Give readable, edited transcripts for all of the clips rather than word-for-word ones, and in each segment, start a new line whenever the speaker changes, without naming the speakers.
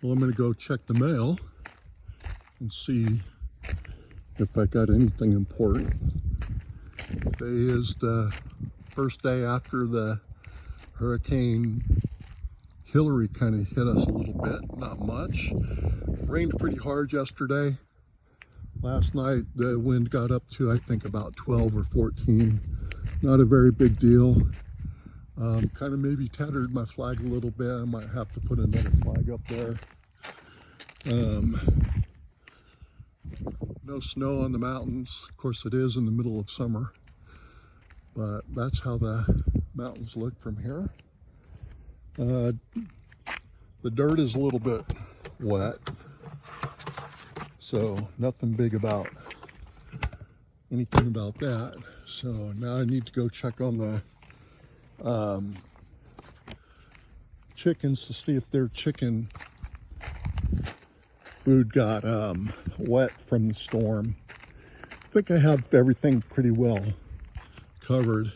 Well, I'm going to go check the mail and see if I got anything important. Today is the first day after the Hurricane Hillary kind of hit us a little bit, not much. Rained pretty hard yesterday. Last night the wind got up to, I think, about 12 or 14. Not a very big deal. Kind of maybe tattered my flag a little bit. I might have to put another flag up there. No snow on the mountains. Of course, it is in the middle of summer, but that's how the mountains look from here. The dirt is a little bit wet, so nothing big about anything about that. So now I need to go check on the chickens to see if their chicken food got wet from the storm. I think I have everything pretty well covered.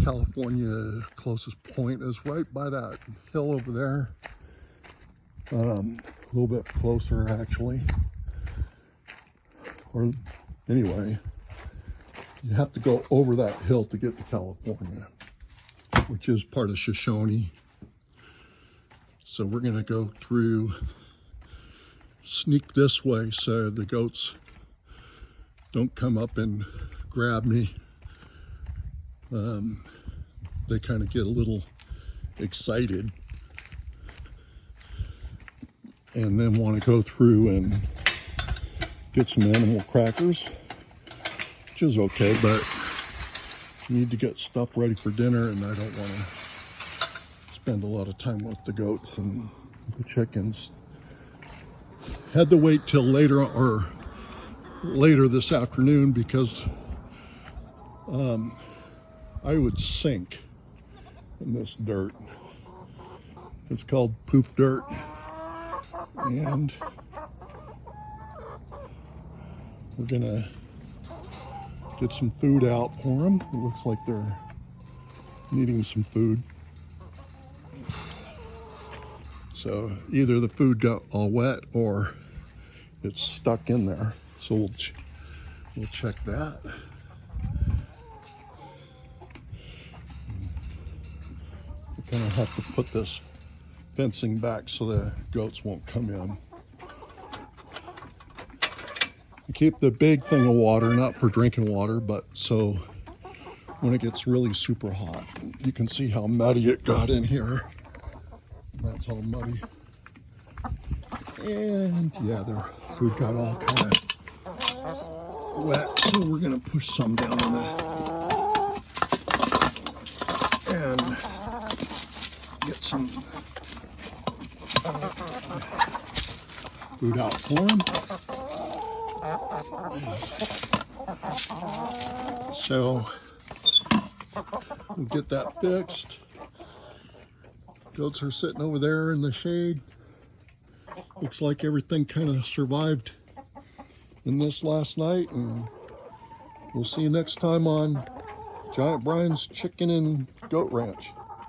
California closest point is right by that hill over there. A little bit closer actually. Or anyway, you have to go over that hill to get to California, which is part of Shoshone. So we're gonna go through, sneak this way so the goats don't come up and grab me. They kind of get a little excited and then want to go through and get some animal crackers, which is okay, but you need to get stuff ready for dinner, and I don't want to spend a lot of time with the goats and the chickens. Had to wait till later this afternoon because I would sink in this dirt. It's called poop dirt, and we're gonna get some food out for them. It looks like they're needing some food. So either the food got all wet or it's stuck in there. So we'll check that. We kind of have to put this fencing back so the goats won't come in. You keep the big thing of water, not for drinking water, but so when it gets really super hot. You can see how muddy it got in here. That's all muddy. And yeah, their food got all kind of wet, so we're gonna push some down in that and get some food out for them. So we'll get that fixed. Goats are sitting over there in the shade. Looks like everything kind of survived in this last night, and we'll see you next time on GiantBryan's Chicken and Goat Ranch.